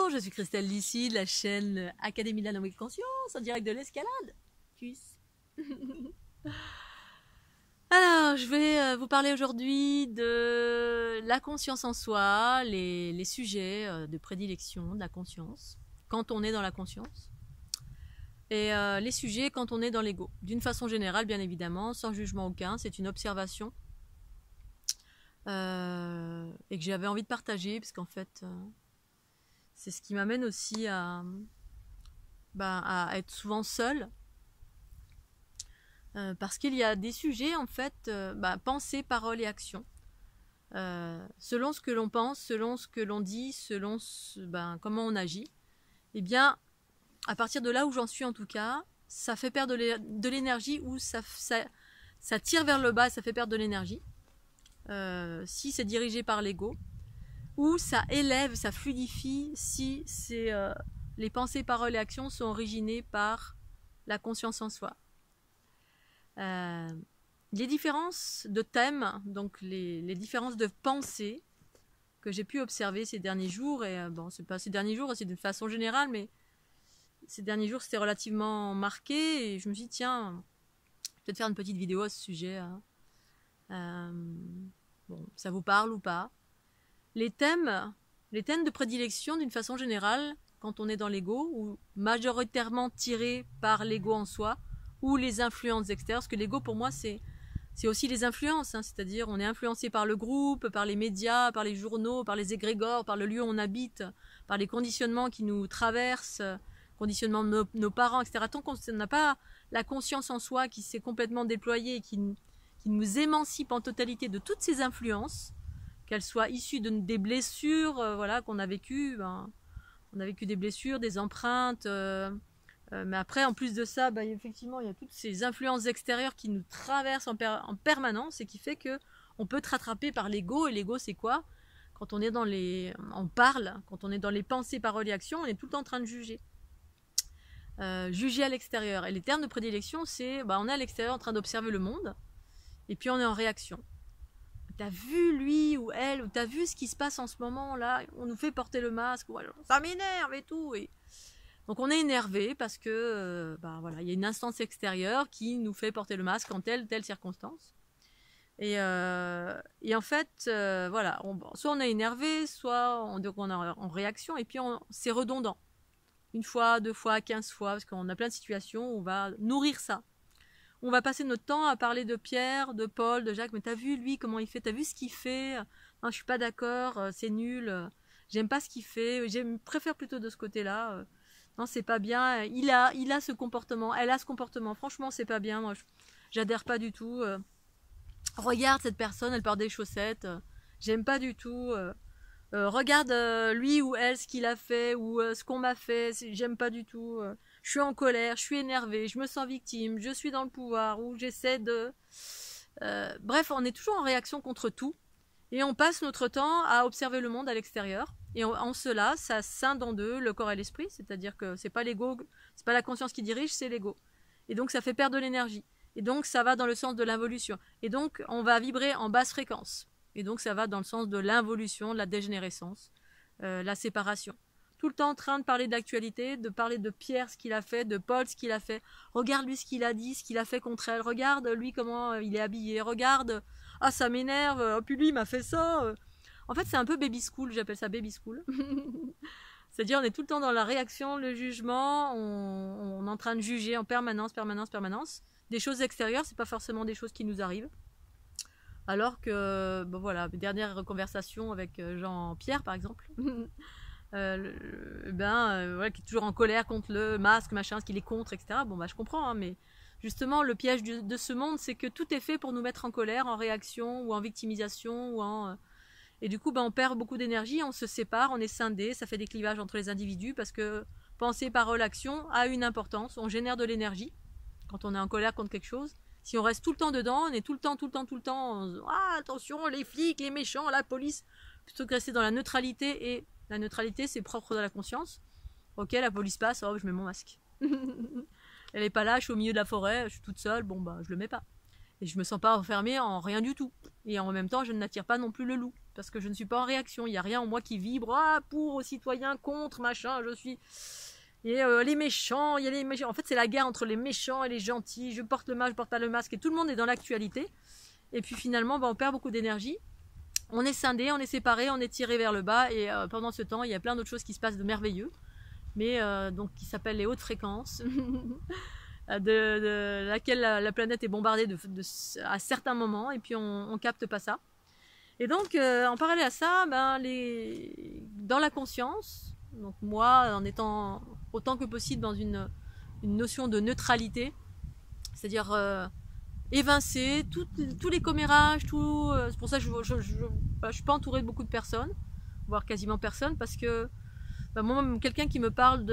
Bonjour, je suis Christelle Lissy de la chaîne Académie de la Nouvelle Conscience en direct de l'escalade. Tchuss. Alors, je vais vous parler aujourd'hui de la conscience en soi, les sujets de prédilection de la conscience, quand on est dans la conscience, et les sujets quand on est dans l'ego. D'une façon générale, bien évidemment, sans jugement aucun, c'est une observation et que j'avais envie de partager, parce qu'en fait, c'est ce qui m'amène aussi à être souvent seule. Parce qu'il y a des sujets, en fait, pensée, parole et action. Selon ce que l'on pense, selon ce que l'on dit, selon comment on agit, eh bien, à partir de là où j'en suis en tout cas, ça fait perdre de l'énergie ou ça tire vers le bas, ça fait perdre de l'énergie. Si c'est dirigé par l'ego, ou ça élève, ça fluidifie si les pensées, paroles et actions sont originées par la conscience en soi. Les différences de thèmes, donc les différences de pensée que j'ai pu observer ces derniers jours, et c'est pas ces derniers jours, c'est d'une façon générale, mais ces derniers jours c'était relativement marqué, et je me suis dit tiens, peut-être faire une petite vidéo à ce sujet. Ça vous parle ou pas? Les thèmes de prédilection d'une façon générale, quand on est dans l'ego, ou majoritairement tirés par l'ego en soi, ou les influences extérieures, parce que l'ego pour moi c'est aussi les influences, c'est-à-dire on est influencé par le groupe, par les médias, par les journaux, par les égrégores, par le lieu où on habite, par les conditionnements qui nous traversent, conditionnements de nos parents, etc. Tant qu'on n'a pas la conscience en soi qui s'est complètement déployée et qui nous émancipe en totalité de toutes ces influences, qu'elles soient issues des blessures qu'on a vécues, on a vécu des blessures, des empreintes, mais après, en plus de ça, effectivement, il y a toutes ces influences extérieures qui nous traversent en permanence et qui fait que on peut te rattraper par l'ego. Et l'ego, c'est quoi? Quand on est on parle, quand on est dans les pensées, paroles et actions, on est tout le temps en train de juger. Juger à l'extérieur. Et les termes de prédilection, c'est, on est à l'extérieur en train d'observer le monde, et puis on est en réaction. T'as vu lui ou elle, ou t'as vu ce qui se passe en ce moment là, on nous fait porter le masque, ça m'énerve et tout. Donc on est énervé parce que il y a une instance extérieure qui nous fait porter le masque en telle circonstance. Et en fait, soit on est énervé, soit on est en réaction, et puis c'est redondant. Une fois, 2 fois, 15 fois, parce qu'on a plein de situations où on va nourrir ça. On va passer notre temps à parler de Pierre, de Paul, de Jacques, mais t'as vu lui comment il fait, t'as vu ce qu'il fait? Non, je suis pas d'accord, c'est nul, j'aime pas ce qu'il fait, je préfère plutôt de ce côté-là. Non, c'est pas bien, il a ce comportement, elle a ce comportement, franchement c'est pas bien, moi j'adhère pas du tout. Regarde cette personne, elle porte des chaussettes, j'aime pas du tout. Regarde lui ou elle ce qu'il a fait ou ce qu'on m'a fait, j'aime pas du tout. Je suis en colère, je suis énervée, je me sens victime, je suis dans le pouvoir, ou j'essaie de... bref, on est toujours en réaction contre tout, et on passe notre temps à observer le monde à l'extérieur, et en cela, ça scinde en deux le corps et l'esprit, c'est-à-dire que c'est pas l'ego, c'est pas la conscience qui dirige, c'est l'ego. Et donc ça fait perdre de l'énergie, et donc ça va dans le sens de l'involution, et donc on va vibrer en basse fréquence, et donc ça va dans le sens de l'involution, de la dégénérescence, la séparation. Tout le temps en train de parler d'actualité, de parler de Pierre, ce qu'il a fait, de Paul, ce qu'il a fait. Regarde lui ce qu'il a dit, ce qu'il a fait contre elle. Regarde lui comment il est habillé. Regarde, ah ça m'énerve, oh puis lui il m'a fait ça. En fait c'est un peu baby school, j'appelle ça baby school. C'est-à-dire on est tout le temps dans la réaction, le jugement, on est en train de juger en permanence. Des choses extérieures, c'est pas forcément des choses qui nous arrivent. Alors que, dernière conversation avec Jean-Pierre par exemple, qui est toujours en colère contre le masque, machin, ce qu'il est contre, etc. Je comprends, mais justement, le piège de ce monde, c'est que tout est fait pour nous mettre en colère, en réaction, ou en victimisation, et du coup, on perd beaucoup d'énergie, on se sépare, on est scindé, ça fait des clivages entre les individus, parce que pensée, parole, action a une importance, on génère de l'énergie quand on est en colère contre quelque chose. Si on reste tout le temps dedans, on est tout le temps, attention, les flics, les méchants, la police, plutôt que rester dans la neutralité. Et la neutralité, c'est propre de la conscience. Ok, la police passe, je mets mon masque. Elle est pas là, je suis au milieu de la forêt, je suis toute seule, je le mets pas. Et je me sens pas enfermée en rien du tout. Et en même temps, je n'attire pas non plus le loup, parce que je ne suis pas en réaction. Il n'y a rien en moi qui vibre, ah, pour aux citoyens, contre, machin, je suis... Et les méchants, il y a les méchants. En fait, c'est la guerre entre les méchants et les gentils. Je porte le masque, je porte pas le masque. Et tout le monde est dans l'actualité. Et puis finalement, on perd beaucoup d'énergie. On est scindé, on est séparé, on est tiré vers le bas. Et pendant ce temps, il y a plein d'autres choses qui se passent de merveilleux. Mais donc qui s'appellent les hautes fréquences. de laquelle la planète est bombardée à certains moments. Et puis on capte pas ça. Et donc, en parallèle à ça, dans la conscience... Donc moi, en étant autant que possible dans une notion de neutralité, c'est-à-dire évincer tous les commérages, c'est pour ça que je suis pas entourée de beaucoup de personnes, voire quasiment personne, parce que moi, quelqu'un qui me parle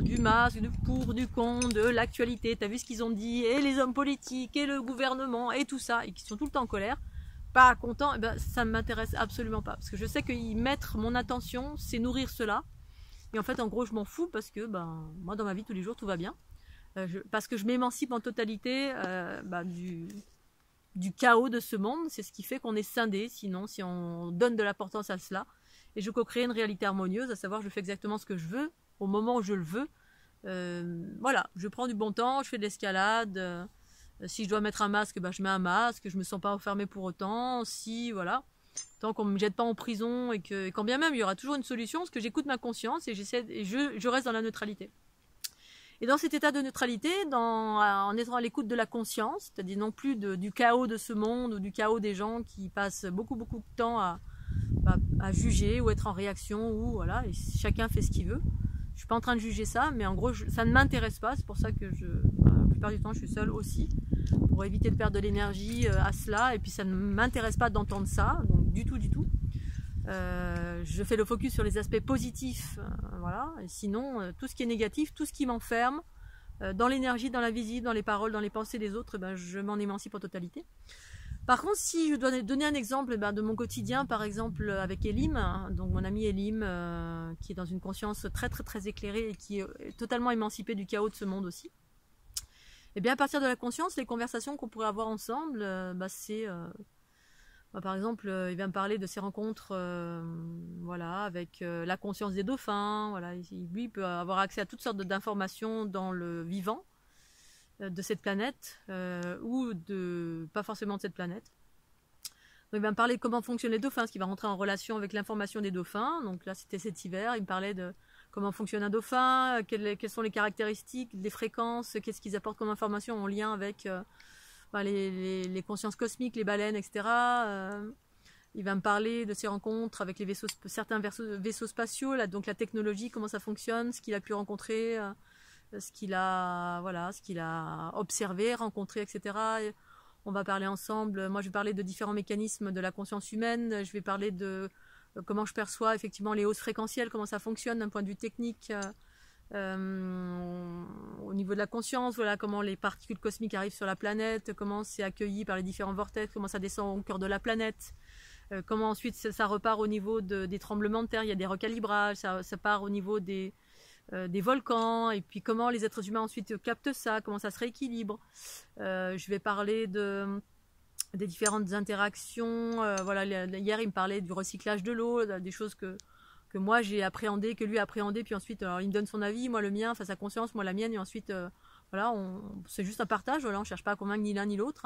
du masque, du pour, du contre, de l'actualité, t'as vu ce qu'ils ont dit, et les hommes politiques, et le gouvernement, et tout ça, et qui sont tout le temps en colère, pas content, ça ne m'intéresse absolument pas. Parce que je sais qu'y mettre mon attention, c'est nourrir cela. Et en fait, en gros, je m'en fous parce que moi, dans ma vie, tous les jours, tout va bien. Parce que je m'émancipe en totalité du chaos de ce monde. C'est ce qui fait qu'on est scindé. Sinon, si on donne de l'importance à cela, et je co-crée une réalité harmonieuse, à savoir, je fais exactement ce que je veux, au moment où je le veux. Voilà, je prends du bon temps, je fais de l'escalade... Si je dois mettre un masque, je mets un masque, je me sens pas enfermée pour autant, tant qu'on me jette pas en prison et quand bien même il y aura toujours une solution, parce que j'écoute ma conscience et je reste dans la neutralité. Et dans cet état de neutralité, en étant à l'écoute de la conscience, c'est-à-dire non plus du chaos de ce monde ou du chaos des gens qui passent beaucoup de temps à juger ou être en réaction et chacun fait ce qu'il veut. Je suis pas en train de juger ça, mais en gros, ça ne m'intéresse pas. C'est pour ça que la plupart du temps, je suis seule aussi, pour éviter de perdre de l'énergie à cela. Et puis, ça ne m'intéresse pas d'entendre ça, donc du tout. Je fais le focus sur les aspects positifs, Et sinon, tout ce qui est négatif, tout ce qui m'enferme, dans l'énergie, dans la visite, dans les paroles, dans les pensées des autres, je m'en émancipe en totalité. Par contre, si je dois donner un exemple de mon quotidien, par exemple avec Elim, donc mon ami Elim, qui est dans une conscience très éclairée et qui est totalement émancipée du chaos de ce monde aussi, et bien à partir de la conscience, les conversations qu'on pourrait avoir ensemble, c'est, par exemple, il va me parler de ses rencontres, avec la conscience des dauphins, lui il peut avoir accès à toutes sortes d'informations dans le vivant, de cette planète ou pas forcément de cette planète. Donc, il va me parler de comment fonctionnent les dauphins, ce qui va rentrer en relation avec l'information des dauphins. Donc là, c'était cet hiver, il me parlait de comment fonctionne un dauphin, quelles sont les caractéristiques, des fréquences, qu'est-ce qu'ils apportent comme information en lien avec les consciences cosmiques, les baleines, etc. Il va me parler de ses rencontres avec certains vaisseaux spatiaux, donc la technologie, comment ça fonctionne, ce qu'il a pu rencontrer, ce qu'il a observé, rencontré, etc. Et on va parler ensemble. Moi, je vais parler de différents mécanismes de la conscience humaine. Je vais parler de comment je perçois effectivement les hausses fréquentielles, comment ça fonctionne d'un point de vue technique au niveau de la conscience. Comment les particules cosmiques arrivent sur la planète, comment c'est accueilli par les différents vortex, comment ça descend au cœur de la planète. Comment ensuite ça repart au niveau des tremblements de terre. Il y a des recalibrages, ça part au niveau des volcans, et puis comment les êtres humains ensuite captent ça, comment ça se rééquilibre. Je vais parler des différentes interactions. Hier, il me parlait du recyclage de l'eau, des choses que moi j'ai appréhendées, que lui a appréhendées, puis ensuite il me donne son avis, moi le mien, enfin sa conscience, moi la mienne, et ensuite c'est juste un partage, on ne cherche pas à convaincre ni l'un ni l'autre.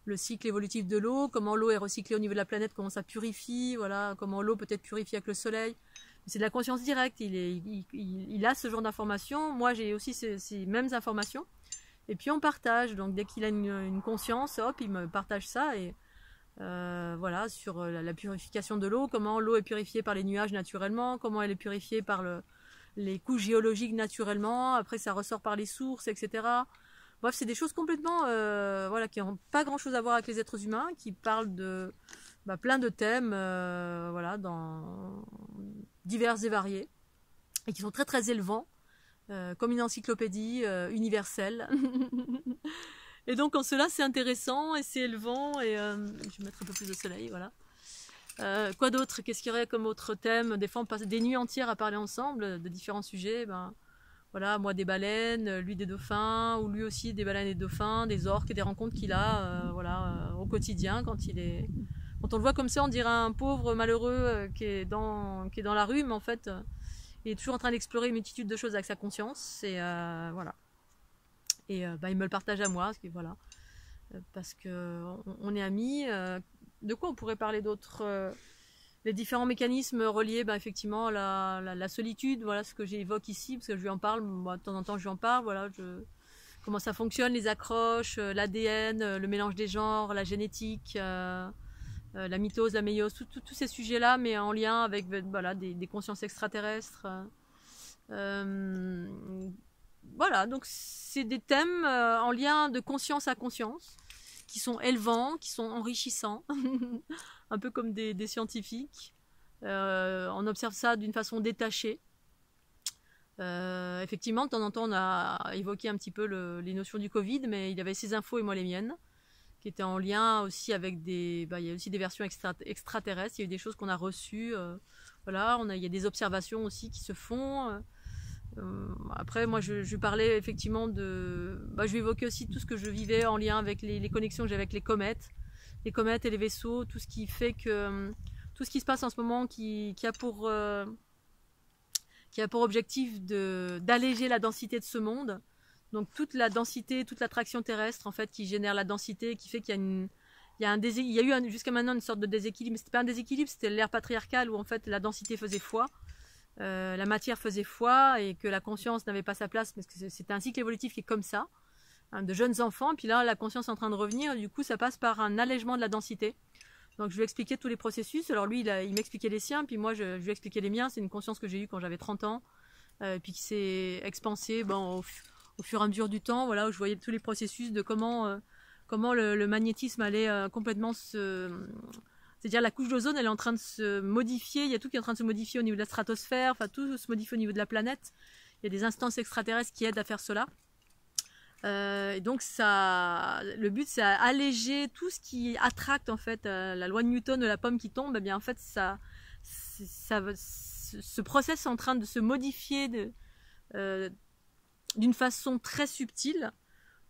Le cycle évolutif de l'eau, comment l'eau est recyclée au niveau de la planète, comment ça purifie, comment l'eau peut être purifiée avec le soleil. C'est de la conscience directe, il a ce genre d'informations, moi j'ai aussi ces mêmes informations, et puis on partage. Donc dès qu'il a une conscience, hop, il me partage ça, et sur la purification de l'eau, comment l'eau est purifiée par les nuages naturellement, comment elle est purifiée par les couches géologiques naturellement, après ça ressort par les sources, etc. Bref, c'est des choses complètement qui n'ont pas grand chose à voir avec les êtres humains, qui parlent de plein de thèmes dans divers et variés, et qui sont très élevants, comme une encyclopédie universelle. Et donc en cela c'est intéressant et c'est élevant, et je vais mettre un peu plus de soleil, quoi d'autre, qu'est-ce qu'il y aurait comme autre thème? Des fois on passe des nuits entières à parler ensemble de différents sujets. Moi des baleines, lui des dauphins, ou lui aussi des baleines et des dauphins, des orques, et des rencontres qu'il a au quotidien quand il est Quand on le voit comme ça, on dirait un pauvre malheureux qui est dans la rue, mais en fait, il est toujours en train d'explorer une multitude de choses avec sa conscience. Et voilà. Et il me le partage à moi, voilà, parce qu'on est amis. De quoi on pourrait parler d'autres les différents mécanismes reliés, effectivement, à la solitude, voilà ce que j'évoque ici, parce que je lui en parle, moi, de temps en temps je lui en parle, voilà, comment ça fonctionne, les accroches, l'ADN, le mélange des genres, la génétique, la mitose, la méiose, tous ces sujets-là, mais en lien avec voilà, des consciences extraterrestres. Voilà, donc c'est des thèmes en lien de conscience à conscience, qui sont élevants, qui sont enrichissants, un peu comme des scientifiques. On observe ça d'une façon détachée. Effectivement, de temps en temps, on a évoqué un petit peu les notions du Covid, mais il y avait ses infos et moi les miennes, qui étaient en lien aussi avec il y a aussi des versions extraterrestres, il y a eu des choses qu'on a reçues. Voilà, il y a des observations aussi qui se font. Après, moi, je parlais effectivement je vais évoquer aussi tout ce que je vivais en lien avec les connexions que j'ai avec les comètes et les vaisseaux, tout ce qui fait que tout ce qui se passe en ce moment qui a pour objectif d'alléger la densité de ce monde. Donc toute la densité, toute l'attraction terrestre en fait qui génère la densité, qui fait qu'il y a eu jusqu'à maintenant une sorte de déséquilibre. Mais c'était pas un déséquilibre, c'était l'ère patriarcale où en fait la densité faisait foi. La matière faisait foi et que la conscience n'avait pas sa place parce que c'est un cycle évolutif qui est comme ça, hein, de jeunes enfants, puis là la conscience est en train de revenir, du coup ça passe par un allègement de la densité. Donc je lui expliquais tous les processus, alors lui il m'expliquait les siens, puis moi je lui expliquais les miens. C'est une conscience que j'ai eue quand j'avais 30 ans, puis qui s'est expansée au fur et à mesure du temps, voilà, où je voyais tous les processus de comment le magnétisme allait complètement c'est-à-dire la couche d'ozone, elle est en train de se modifier, il y a tout qui est en train de se modifier au niveau de la stratosphère, enfin tout se modifie au niveau de la planète. Il y a des instances extraterrestres qui aident à faire cela. Et donc le but c'est à alléger tout ce qui attracte en fait la loi de Newton de la pomme qui tombe. Eh bien en fait ce process est en train de se modifier d'une façon très subtile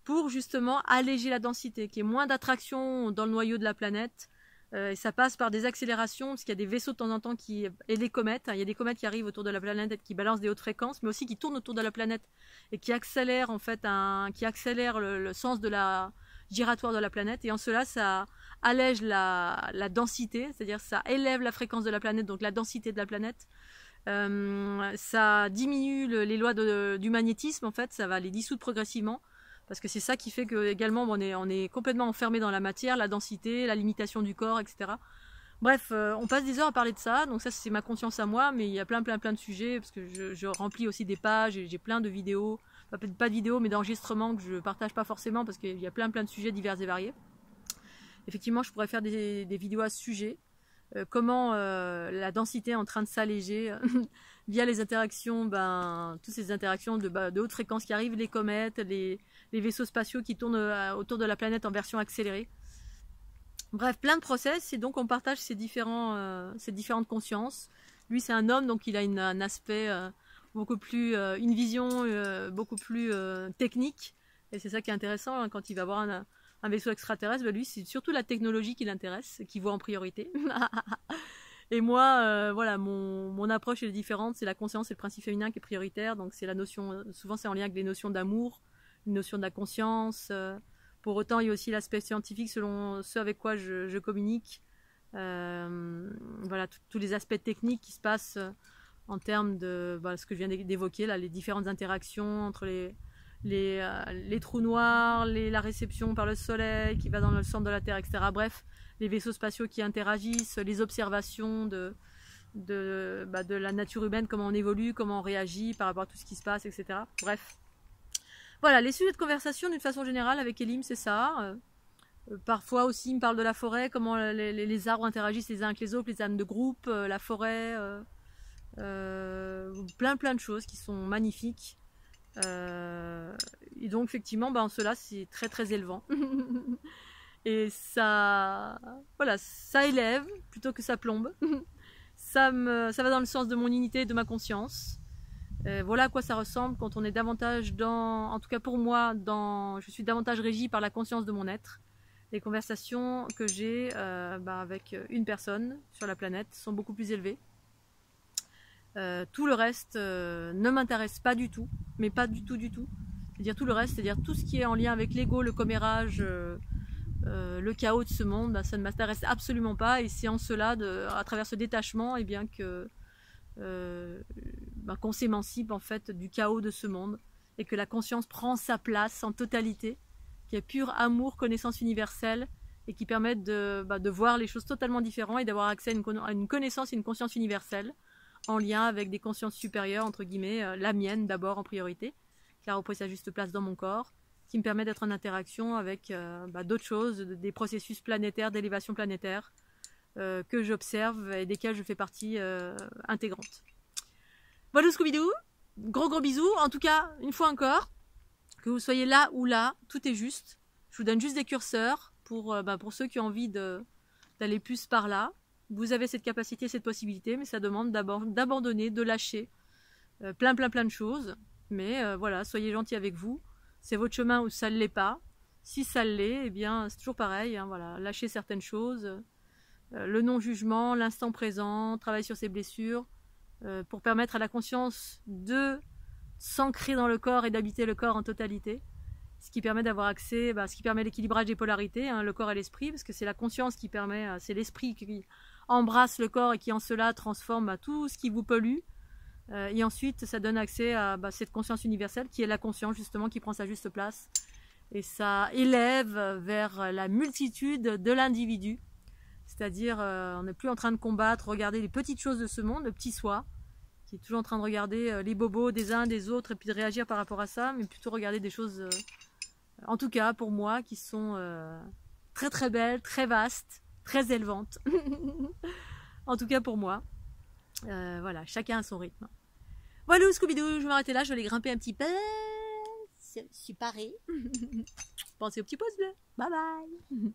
pour justement alléger la densité, qu'il y ait moins d'attraction dans le noyau de la planète. Et ça passe par des accélérations, parce qu'il y a des vaisseaux de temps en temps et des comètes. Il y a des comètes qui arrivent autour de la planète et qui balancent des hautes fréquences, mais aussi qui tournent autour de la planète et qui accélèrent en fait le sens de la giratoire de la planète. Et en cela, ça allège la densité, c'est-à-dire ça élève la fréquence de la planète, donc la densité de la planète. Ça diminue les lois du magnétisme, en fait, ça va les dissoudre progressivement. Parce que c'est ça qui fait que également on est complètement enfermé dans la matière, la densité, la limitation du corps, etc. Bref, on passe des heures à parler de ça, donc ça c'est ma conscience à moi, mais il y a plein de sujets, parce que je remplis aussi des pages, et j'ai plein de vidéos, enfin, pas de vidéos, mais d'enregistrements que je partage pas forcément, parce qu'il y a plein de sujets divers et variés. Effectivement, je pourrais faire des vidéos à ce sujet, comment la densité est en train de s'alléger via les interactions, toutes ces interactions de haute fréquence qui arrivent, les comètes, les vaisseaux spatiaux qui tournent autour de la planète en version accélérée. Bref, plein de process, et donc on partage ces différentes consciences. Lui c'est un homme, donc il a un aspect beaucoup plus, une vision beaucoup plus technique, et c'est ça qui est intéressant, hein, quand il va voir un vaisseau extraterrestre, lui c'est surtout la technologie qui l'intéresse, qu'il voit en priorité. Et moi, voilà, mon approche est différente, c'est la conscience, c'est le principe féminin qui est prioritaire, donc c'est la notion, souvent c'est en lien avec les notions d'amour, une notion de la conscience. Pour autant, il y a aussi l'aspect scientifique selon ce avec quoi je communique. Voilà, tous les aspects techniques qui se passent en termes de ce que je viens d'évoquer, là, les différentes interactions entre les trous noirs, la réception par le soleil qui va dans le centre de la Terre, etc. Bref, les vaisseaux spatiaux qui interagissent, les observations de la nature humaine, comment on évolue, comment on réagit par rapport à tout ce qui se passe, etc. Bref. Voilà, les sujets de conversation d'une façon générale avec Elim, c'est ça. Parfois aussi, il me parle de la forêt, comment les arbres interagissent les uns avec les autres, les âmes de groupe, la forêt, plein de choses qui sont magnifiques. Et donc, effectivement, en cela, c'est très élevant. Et ça élève plutôt que ça plombe. Ça va dans le sens de mon unité, de ma conscience. Voilà à quoi ça ressemble quand on est davantage en tout cas pour moi, je suis davantage régie par la conscience de mon être. Les conversations que j'ai avec une personne sur la planète sont beaucoup plus élevées. Tout le reste ne m'intéresse pas du tout, mais pas du tout du tout. C'est-à-dire tout le reste, c'est-à-dire tout ce qui est en lien avec l'ego, le commérage, le chaos de ce monde, ça ne m'intéresse absolument pas. Et c'est en cela, à travers ce détachement, eh bien que qu'on s'émancipe en fait du chaos de ce monde et que la conscience prend sa place en totalité, qui est pur amour, connaissance universelle et qui permettent de voir les choses totalement différentes et d'avoir accès à une connaissance et une conscience universelle en lien avec des consciences supérieures, entre guillemets, la mienne d'abord en priorité, qui a repris sa juste place dans mon corps, qui me permet d'être en interaction avec d'autres choses, des processus planétaires, d'élévation planétaire, que j'observe et desquels je fais partie intégrante. Voilà Scooby-Doo, gros bisous, en tout cas, une fois encore, que vous soyez là ou là, tout est juste. Je vous donne juste des curseurs pour ceux qui ont envie d'aller plus par là. Vous avez cette capacité, cette possibilité, mais ça demande d'abandonner, de lâcher plein de choses. Mais voilà, soyez gentils avec vous. C'est votre chemin ou ça ne l'est pas. Si ça l'est, eh bien c'est toujours pareil. Hein, voilà, lâchez certaines choses. Le non-jugement, l'instant présent, travailler sur ses blessures, pour permettre à la conscience de s'ancrer dans le corps et d'habiter le corps en totalité. Ce qui permet d'avoir accès, ce qui permet l'équilibrage des polarités, hein, le corps et l'esprit, parce que c'est la conscience qui permet, c'est l'esprit qui embrasse le corps et qui en cela transforme tout ce qui vous pollue. Et ensuite, ça donne accès à cette conscience universelle qui est la conscience justement qui prend sa juste place. Et ça élève vers la multitude de l'individu. C'est-à-dire, on n'est plus en train de combattre, regarder les petites choses de ce monde, le petit soi, qui est toujours en train de regarder les bobos des uns des autres et puis de réagir par rapport à ça, mais plutôt regarder des choses, en tout cas pour moi, qui sont très belles, très vastes, très élevantes. En tout cas pour moi. Voilà, chacun a son rythme. Voilà Scooby-Doo, je vais m'arrêter là, je vais aller grimper un petit peu. Je suis parée. Pensez au petit pouce bleu. Bye bye.